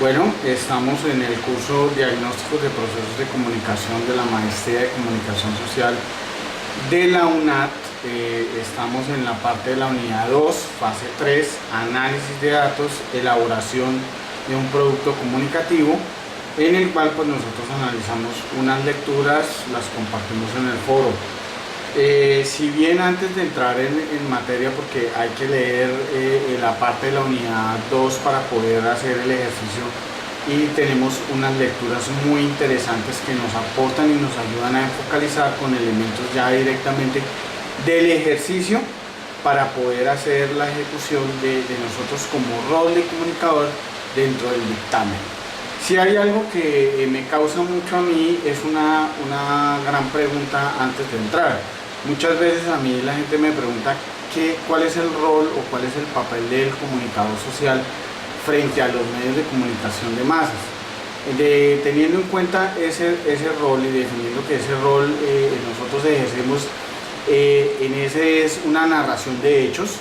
Bueno, estamos en el curso Diagnósticos de Procesos de Comunicación de la Maestría de Comunicación Social de la UNAD. Estamos en la parte de la unidad 2, fase 3, análisis de datos, elaboración de un producto comunicativo, en el cual pues nosotros analizamos unas lecturas, las compartimos en el foro. Si bien antes de entrar en materia, porque hay que leer la parte de la unidad 2 para poder hacer el ejercicio, y tenemos unas lecturas muy interesantes que nos aportan y nos ayudan a focalizar con elementos ya directamente del ejercicio para poder hacer la ejecución de nosotros como rol de comunicador dentro del dictamen. Si hay algo que me causa mucho a mí, es una gran pregunta antes de entrar. Muchas veces a mí la gente me pregunta cuál es el rol o cuál es el papel del comunicador social frente a los medios de comunicación de masas. Teniendo en cuenta ese rol y definiendo que ese rol nosotros ejercemos en ese es una narración de hechos,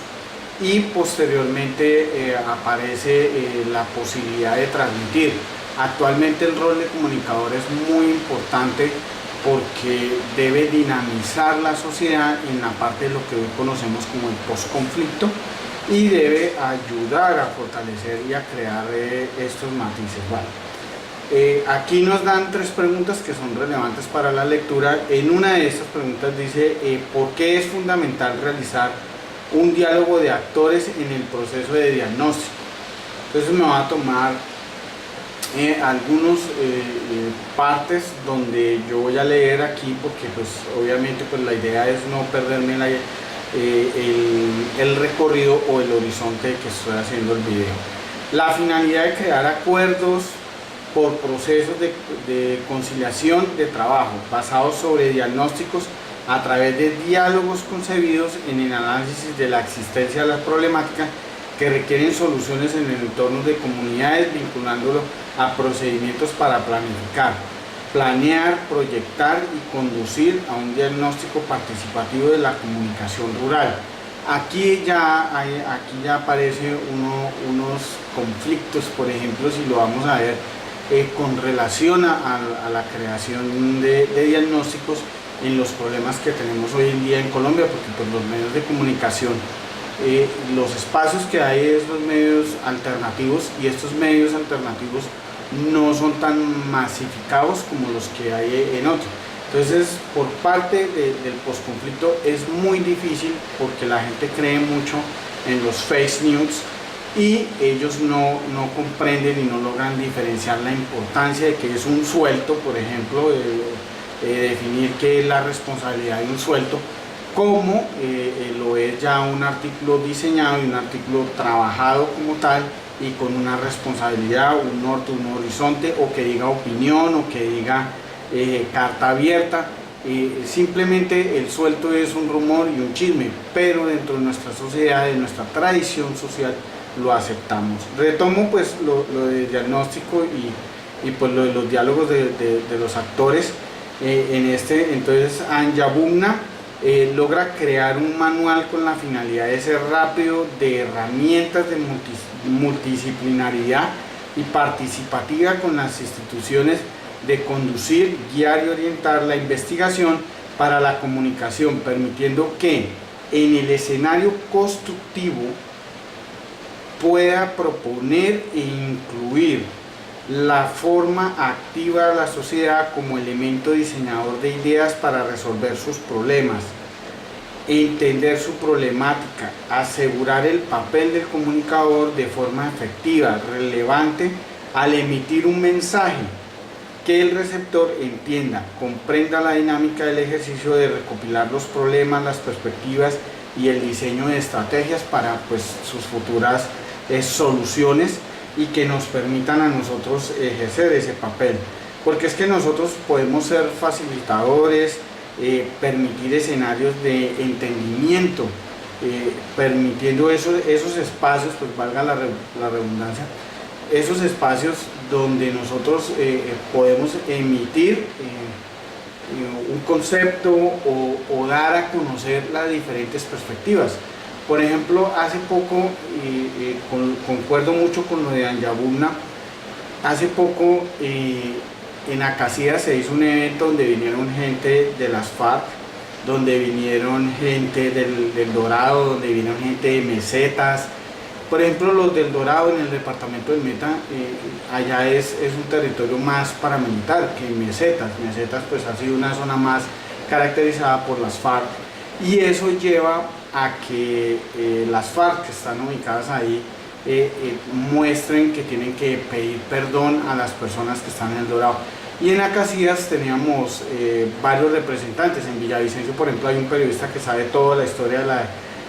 y posteriormente aparece la posibilidad de transmitir. Actualmente el rol de comunicador es muy importante porque debe dinamizar la sociedad en la parte de lo que hoy conocemos como el posconflicto, y debe ayudar a fortalecer y a crear estos matices. Vale. Aquí nos dan tres preguntas que son relevantes para la lectura. En una de estas preguntas dice ¿por qué es fundamental realizar un diálogo de actores en el proceso de diagnóstico? Entonces me va a tomar algunos partes donde yo voy a leer aquí, porque pues obviamente pues la idea es no perderme el recorrido o el horizonte que estoy haciendo el video. La finalidad de crear acuerdos por procesos de conciliación de trabajo basados sobre diagnósticos a través de diálogos concebidos en el análisis de la existencia de las problemáticas que requieren soluciones en el entorno de comunidades, vinculándolo a procedimientos para planificar, planear, proyectar y conducir a un diagnóstico participativo de la comunicación rural. Aquí ya aparecen unos conflictos, por ejemplo, si lo vamos a ver con relación a la creación de diagnósticos en los problemas que tenemos hoy en día en Colombia, porque pues, los medios de comunicación, los espacios que hay es los medios alternativos, y estos medios alternativos no son tan masificados como los que hay en otros. Entonces, por parte del posconflicto es muy difícil, porque la gente cree mucho en los fake news y ellos no comprenden y no logran diferenciar la importancia de que es un suelto, por ejemplo, definir qué es la responsabilidad de un suelto, como lo es ya un artículo diseñado y un artículo trabajado como tal, y con una responsabilidad, un norte, un horizonte, o que diga opinión, o que diga carta abierta. Simplemente el suelto es un rumor y un chisme, pero dentro de nuestra sociedad, de nuestra tradición social, lo aceptamos. Retomo pues lo de diagnóstico y pues lo de los diálogos de los actores. Entonces Anyabugna logra crear un manual con la finalidad de ser rápido, de herramientas de multidisciplinaridad y participativa con las instituciones, de conducir, guiar y orientar la investigación para la comunicación, permitiendo que en el escenario constructivo pueda proponer e incluir la forma activa de la sociedad como elemento diseñador de ideas para resolver sus problemas, entender su problemática, asegurar el papel del comunicador de forma efectiva, relevante, al emitir un mensaje, que el receptor entienda, comprenda la dinámica del ejercicio de recopilar los problemas, las perspectivas y el diseño de estrategias para pues, sus futuras soluciones, y que nos permitan a nosotros ejercer ese papel, porque es que nosotros podemos ser facilitadores, permitir escenarios de entendimiento, permitiendo esos espacios, pues valga la redundancia, esos espacios donde nosotros podemos emitir un concepto o dar a conocer las diferentes perspectivas. Por ejemplo, hace poco, concuerdo mucho con lo de Anyabugna, Hace poco en Acacías se hizo un evento donde vinieron gente de las FARC, donde vinieron gente del Dorado, donde vinieron gente de Mesetas. Por ejemplo, los del Dorado en el departamento del Meta, allá es un territorio más paramilitar que Mesetas. Mesetas pues ha sido una zona más caracterizada por las FARC y eso lleva a que las FARC que están ubicadas ahí muestren que tienen que pedir perdón a las personas que están en el Dorado. Y en Acacías teníamos varios representantes. En Villavicencio, por ejemplo, hay un periodista que sabe toda la historia de la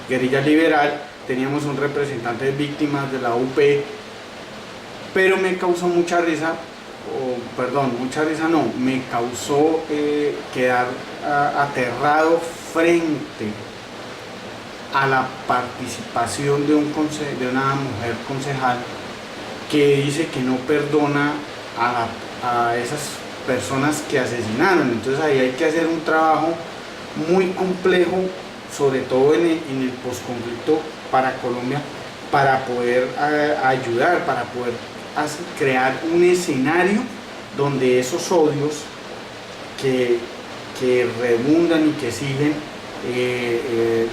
guerrilla liberal. Teníamos un representante de víctimas de la UP, pero me causó mucha risa, me causó quedar aterrado frente a la participación de una mujer concejal que dice que no perdona a esas personas que asesinaron. Entonces ahí hay que hacer un trabajo muy complejo, sobre todo en el posconflicto para Colombia, para poder ayudar, para poder crear un escenario donde esos odios que redundan y que siguen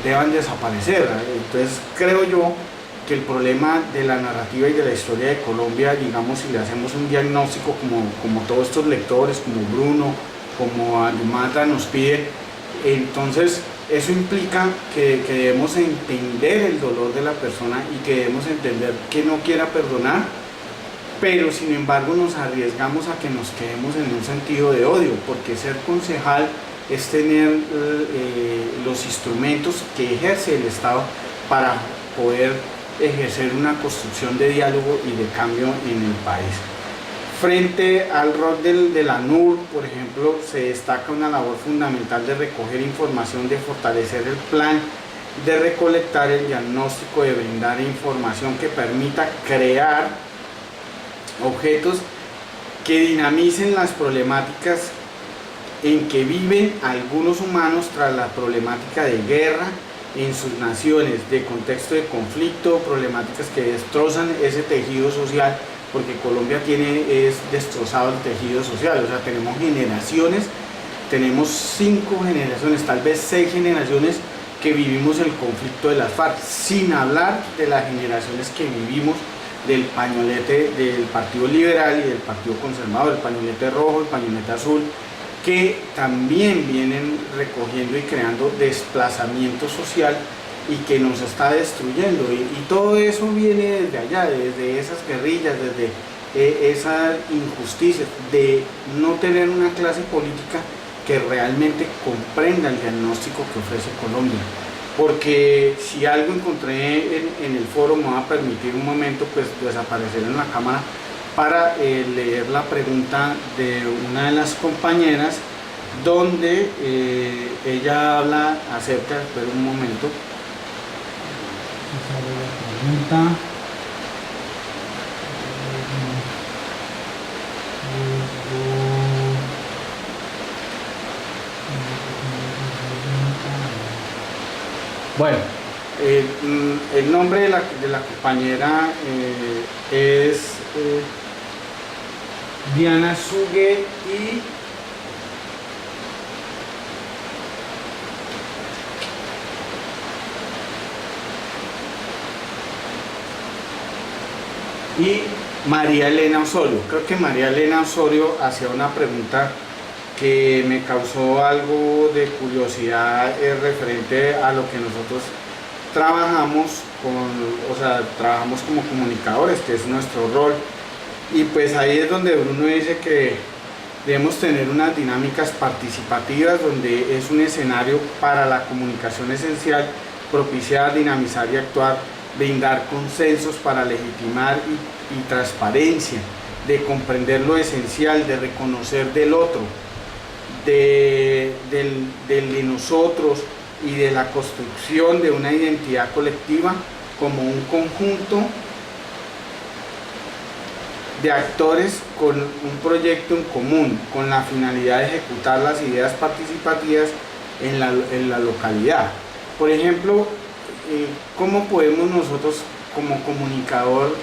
deban desaparecer. Entonces creo yo que el problema de la narrativa y de la historia de Colombia, digamos, si le hacemos un diagnóstico como todos estos lectores, como Bruno, como Ayumata nos pide, entonces eso implica que debemos entender el dolor de la persona y que debemos entender que no quiera perdonar, pero sin embargo nos arriesgamos a que nos quedemos en un sentido de odio, porque ser concejal es tener los instrumentos que ejerce el Estado para poder ejercer una construcción de diálogo y de cambio en el país. Frente al rol de la NUR, por ejemplo, se destaca una labor fundamental de recoger información, de fortalecer el plan, de recolectar el diagnóstico, de brindar información que permita crear objetos que dinamicen las problemáticas en que viven algunos humanos tras la problemática de guerra en sus naciones, de contexto de conflicto, problemáticas que destrozan ese tejido social, porque Colombia es destrozado el tejido social. O sea, tenemos generaciones, tenemos 5 generaciones, tal vez 6 generaciones que vivimos el conflicto de las FARC, sin hablar de las generaciones que vivimos del pañolete del Partido Liberal y del Partido Conservador, el pañolete rojo, el pañolete azul, que también vienen recogiendo y creando desplazamiento social y que nos está destruyendo, y todo eso viene desde allá, desde esas guerrillas, desde esas injusticias, de no tener una clase política que realmente comprenda el diagnóstico que ofrece Colombia. Porque si algo encontré en el foro, me va a permitir un momento pues desaparecer en la cámara para leer la pregunta de una de las compañeras, donde ella habla acerca, espera un momento, bueno, el nombre de la compañera es Diana Sugue y María Elena Osorio. Creo que María Elena Osorio hacía una pregunta que me causó algo de curiosidad referente a lo que nosotros trabajamos trabajamos como comunicadores, que es nuestro rol. Y pues ahí es donde Bruno dice que debemos tener unas dinámicas participativas, donde es un escenario para la comunicación esencial, propiciar, dinamizar y actuar, brindar consensos para legitimar y transparencia, de comprender lo esencial, de reconocer del otro, del de nosotros y de la construcción de una identidad colectiva como un conjunto de actores con un proyecto en común, con la finalidad de ejecutar las ideas participativas en la localidad. Por ejemplo, ¿cómo podemos nosotros como comunicador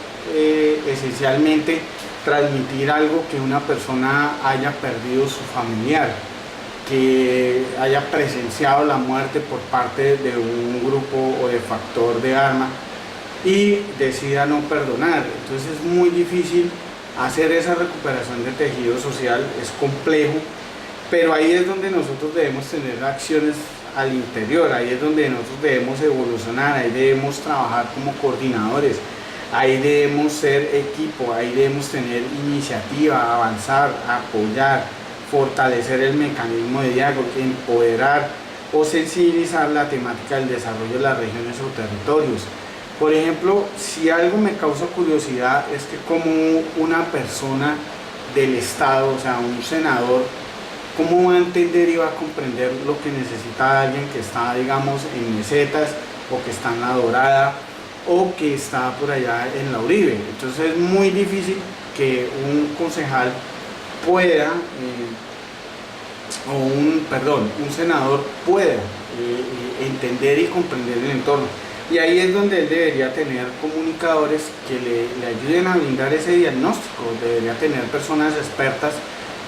esencialmente transmitir algo que una persona haya perdido su familiar, que haya presenciado la muerte por parte de un grupo o de factor de arma y decida no perdonar. Entonces es muy difícil hacer esa recuperación de tejido social, es complejo, pero ahí es donde nosotros debemos tener acciones al interior, ahí es donde nosotros debemos evolucionar, ahí debemos trabajar como coordinadores, ahí debemos ser equipo, ahí debemos tener iniciativa, avanzar, apoyar, fortalecer el mecanismo de diálogo, empoderar o sensibilizar la temática del desarrollo de las regiones o territorios. Por ejemplo, si algo me causa curiosidad es que como una persona del Estado, o sea, un senador, ¿cómo va a entender y va a comprender lo que necesita alguien que está, digamos, en Mesetas, o que está en La Dorada, o que está por allá en La Uribe? Entonces es muy difícil que un concejal pueda, un senador pueda entender y comprender el entorno. Y ahí es donde él debería tener comunicadores que le ayuden a brindar ese diagnóstico, debería tener personas expertas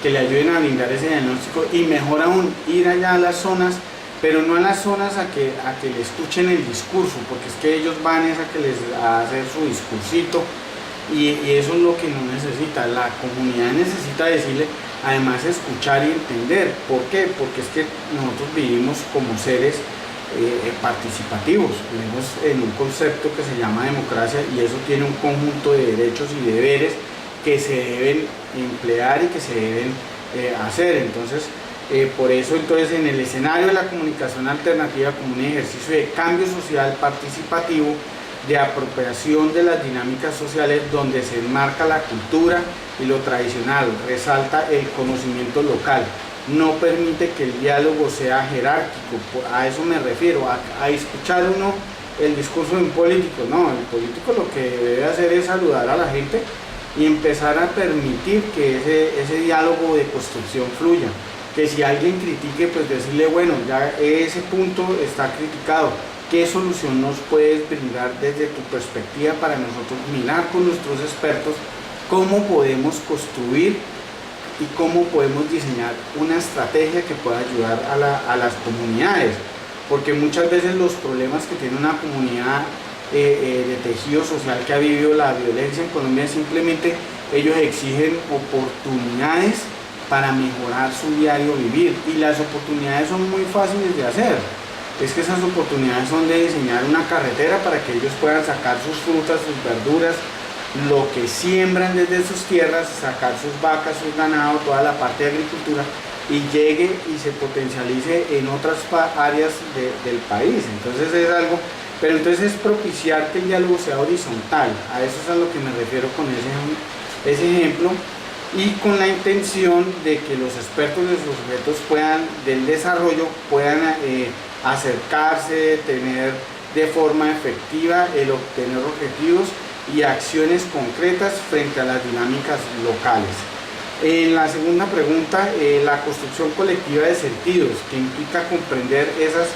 que le ayuden a brindar ese diagnóstico, y mejor aún ir allá a las zonas, pero no a las zonas a que le escuchen el discurso, porque es que ellos van a hacer su discursito, y eso es lo que no necesita. La comunidad necesita decirle, además escuchar y entender. ¿Por qué? Porque es que nosotros vivimos como seres participativos, vivimos en un concepto que se llama democracia, y eso tiene un conjunto de derechos y deberes que se deben emplear y que se deben hacer. Entonces, por eso entonces en el escenario de la comunicación alternativa como un ejercicio de cambio social participativo, de apropiación de las dinámicas sociales, donde se enmarca la cultura y lo tradicional, resalta el conocimiento local, no permite que el diálogo sea jerárquico. A eso me refiero, a escuchar uno el discurso de un político. No, el político lo que debe hacer es saludar a la gente y empezar a permitir que ese diálogo de construcción fluya. Que si alguien critique, pues decirle, bueno, ya ese punto está criticado, ¿qué solución nos puedes brindar desde tu perspectiva para nosotros mirar con nuestros expertos cómo podemos construir y cómo podemos diseñar una estrategia que pueda ayudar a las comunidades? Porque muchas veces los problemas que tiene una comunidad de tejido social que ha vivido la violencia en Colombia, simplemente ellos exigen oportunidades para mejorar su diario vivir, y las oportunidades son muy fáciles de hacer. Es que esas oportunidades son de diseñar una carretera para que ellos puedan sacar sus frutas, sus verduras, lo que siembran desde sus tierras, sacar sus vacas, sus ganados, toda la parte de agricultura, y llegue y se potencialice en otras áreas del país. Entonces es algo, pero entonces es propiciar que el diálogo sea horizontal. A eso es a lo que me refiero con ese ejemplo, y con la intención de que los expertos de sus sujetos del desarrollo puedan acercarse, tener de forma efectiva el obtener objetivos y acciones concretas frente a las dinámicas locales. En la segunda pregunta, la construcción colectiva de sentidos, que implica comprender esas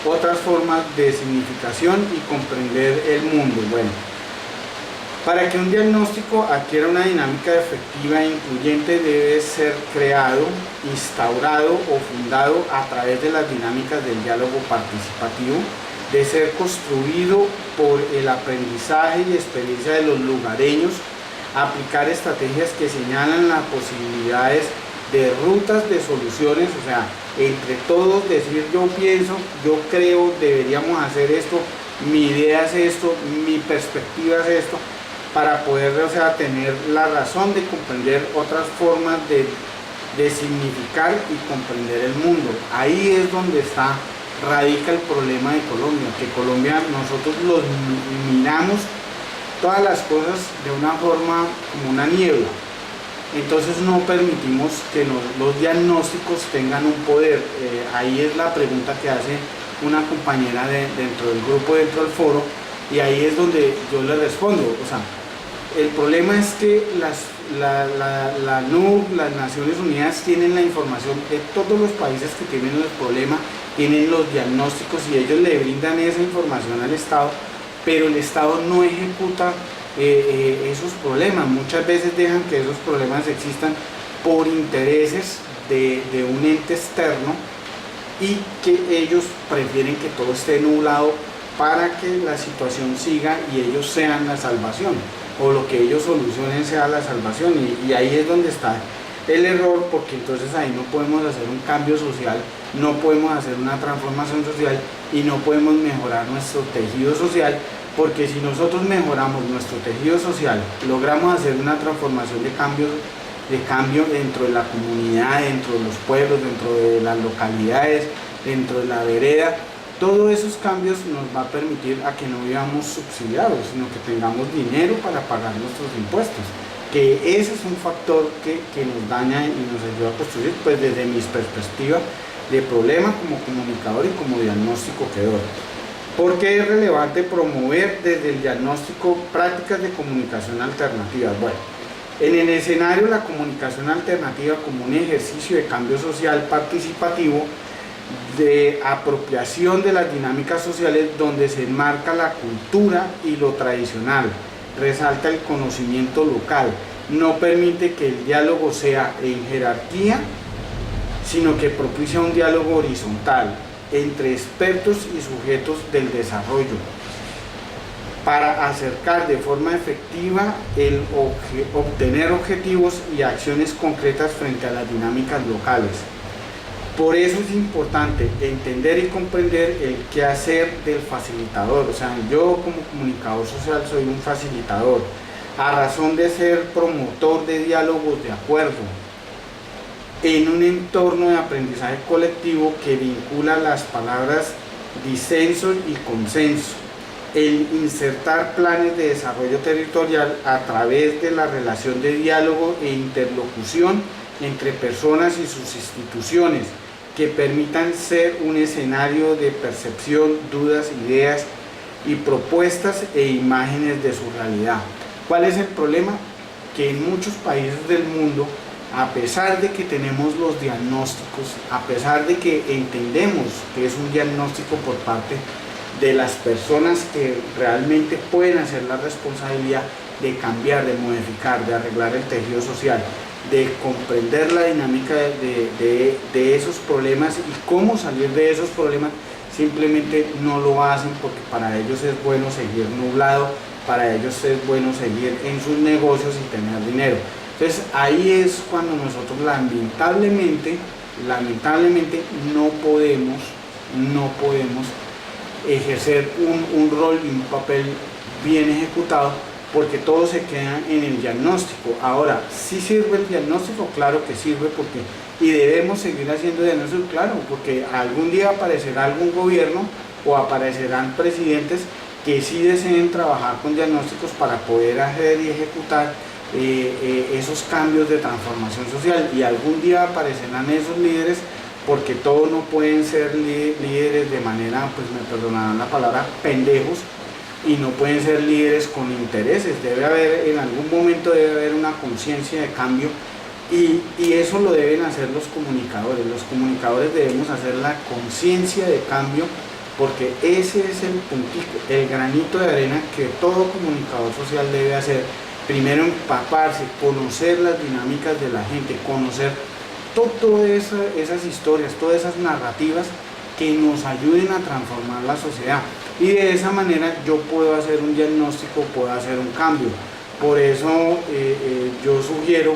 otras formas de significación y comprender el mundo. Bueno, para que un diagnóstico adquiera una dinámica efectiva e incluyente, debe ser creado, instaurado o fundado a través de las dinámicas del diálogo participativo, de ser construido por el aprendizaje y experiencia de los lugareños, aplicar estrategias que señalan las posibilidades de rutas de soluciones, o sea, entre todos decir yo pienso, yo creo, deberíamos hacer esto, mi idea es esto, mi perspectiva es esto, para poder, o sea, tener la razón de comprender otras formas de significar y comprender el mundo. Ahí es donde radica el problema de Colombia, que Colombia nosotros los miramos todas las cosas de una forma como una niebla. Entonces no permitimos que los diagnósticos tengan un poder. Ahí es la pregunta que hace una compañera dentro del grupo, dentro del foro, y ahí es donde yo le respondo. O sea, el problema es que la NUC, las Naciones Unidas, tienen la información de todos los países que tienen el problema, tienen los diagnósticos y ellos le brindan esa información al Estado, pero el Estado no ejecuta esos problemas. Muchas veces dejan que esos problemas existan por intereses de un ente externo y que ellos prefieren que todo esté nublado para que la situación siga y ellos sean la salvación, o lo que ellos solucionen sea la salvación, y ahí es donde está el error, porque entonces ahí no podemos hacer un cambio social, no podemos hacer una transformación social y no podemos mejorar nuestro tejido social, porque si nosotros mejoramos nuestro tejido social, logramos hacer una transformación de cambio dentro de la comunidad, dentro de los pueblos, dentro de las localidades, dentro de la vereda, todos esos cambios nos va a permitir a que no vivamos subsidiados, sino que tengamos dinero para pagar nuestros impuestos, que ese es un factor que nos daña y nos ayuda a construir, pues desde mi perspectiva de problema como comunicador y como diagnóstico que doy. ¿Por qué es relevante promover desde el diagnóstico prácticas de comunicación alternativas? Bueno, en el escenario de la comunicación alternativa como un ejercicio de cambio social participativo, de apropiación de las dinámicas sociales, donde se enmarca la cultura y lo tradicional, resalta el conocimiento local, no permite que el diálogo sea en jerarquía, sino que propicia un diálogo horizontal entre expertos y sujetos del desarrollo, para acercar de forma efectiva el obtener objetivos y acciones concretas frente a las dinámicas locales. Por eso es importante entender y comprender el quehacer del facilitador. O sea, yo como comunicador social soy un facilitador, a razón de ser promotor de diálogos de acuerdo, en un entorno de aprendizaje colectivo que vincula las palabras disenso y consenso, el insertar planes de desarrollo territorial a través de la relación de diálogo e interlocución entre personas y sus instituciones, que permitan ser un escenario de percepción, dudas, ideas y propuestas e imágenes de su realidad. ¿Cuál es el problema? Que en muchos países del mundo, a pesar de que tenemos los diagnósticos, a pesar de que entendemos que es un diagnóstico por parte de las personas que realmente pueden hacer la responsabilidad de cambiar, de modificar, de arreglar el tejido social, de comprender la dinámica de esos problemas y cómo salir de esos problemas, simplemente no lo hacen porque para ellos es bueno seguir nublado, para ellos es bueno seguir en sus negocios y tener dinero. Entonces ahí es cuando nosotros lamentablemente no podemos ejercer un rol y un papel bien ejecutado, porque todo se queda en el diagnóstico. Ahora, ¿sí sirve el diagnóstico? Claro que sirve, porque, y debemos seguir haciendo diagnóstico, claro, porque algún día aparecerá algún gobierno o aparecerán presidentes que sí deseen trabajar con diagnósticos para poder hacer y ejecutar esos cambios de transformación social, y algún día aparecerán esos líderes, porque todos no pueden ser líderes de manera, pues me perdonarán la palabra, pendejos, y no pueden ser líderes con intereses. Debe haber, en algún momento debe haber una conciencia de cambio, y eso lo deben hacer los comunicadores. Los comunicadores debemos hacer la conciencia de cambio, porque ese es el puntico, el granito de arena que todo comunicador social debe hacer. Primero empaparse, conocer las dinámicas de la gente, conocer todas esas historias, todas esas narrativas que nos ayuden a transformar la sociedad, y de esa manera yo puedo hacer un diagnóstico, puedo hacer un cambio. Por eso yo sugiero,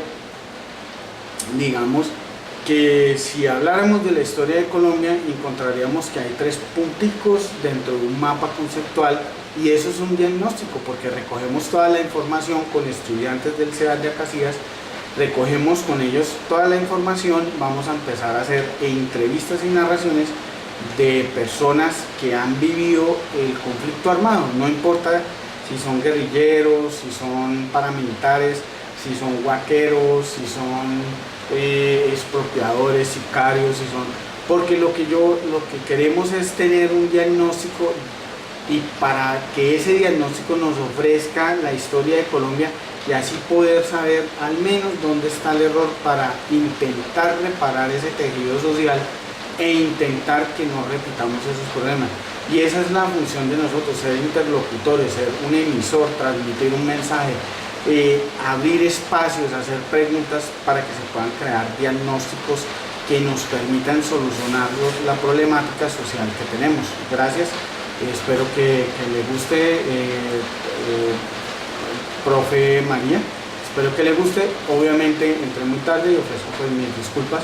digamos, que si habláramos de la historia de Colombia, encontraríamos que hay 3 punticos dentro de un mapa conceptual, y eso es un diagnóstico, porque recogemos toda la información con estudiantes del CEDAR de Acacías, recogemos con ellos toda la información, vamos a empezar a hacer entrevistas y narraciones de personas que han vivido el conflicto armado, no importa si son guerrilleros, si son paramilitares, si son guaqueros, si son expropiadores, sicarios, si son, porque lo que queremos es tener un diagnóstico, y para que ese diagnóstico nos ofrezca la historia de Colombia, y así poder saber al menos dónde está el error para intentar reparar ese tejido social e intentar que no repitamos esos problemas. Y esa es la función de nosotros, ser interlocutores, ser un emisor, transmitir un mensaje, abrir espacios, hacer preguntas para que se puedan crear diagnósticos que nos permitan solucionar la problemática social que tenemos. Gracias, espero que le guste, profe María, espero que le guste. Obviamente entré muy tarde y ofrezco pues mis disculpas.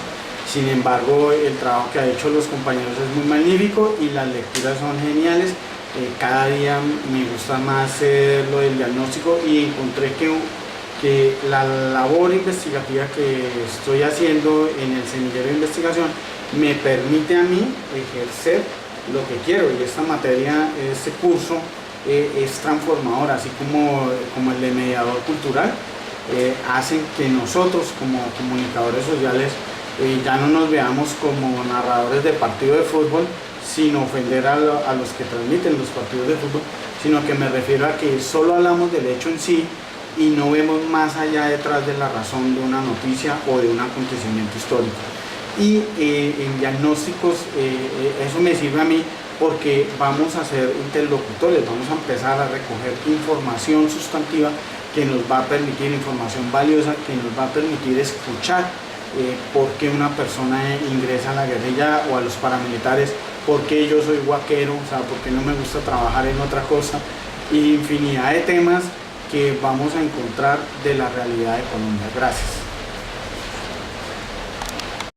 Sin embargo, el trabajo que han hecho los compañeros es muy magnífico y las lecturas son geniales. Cada día me gusta más lo del diagnóstico y encontré que la labor investigativa que estoy haciendo en el semillero de investigación me permite a mí ejercer lo que quiero, y esta materia, este curso es transformador, así como el de mediador cultural. Hacen que nosotros como comunicadores sociales ya no nos veamos como narradores de partido de fútbol, sin ofender a los que transmiten los partidos de fútbol, sino que me refiero a que solo hablamos del hecho en sí y no vemos más allá detrás de la razón de una noticia o de un acontecimiento histórico. Y en diagnósticos eso me sirve a mí porque vamos a ser interlocutores, vamos a empezar a recoger información sustantiva que nos va a permitir, información valiosa que nos va a permitir escuchar por qué una persona ingresa a la guerrilla o a los paramilitares, por qué yo soy guaquero, o sea, por qué no me gusta trabajar en otra cosa, y infinidad de temas que vamos a encontrar de la realidad de Colombia. Gracias.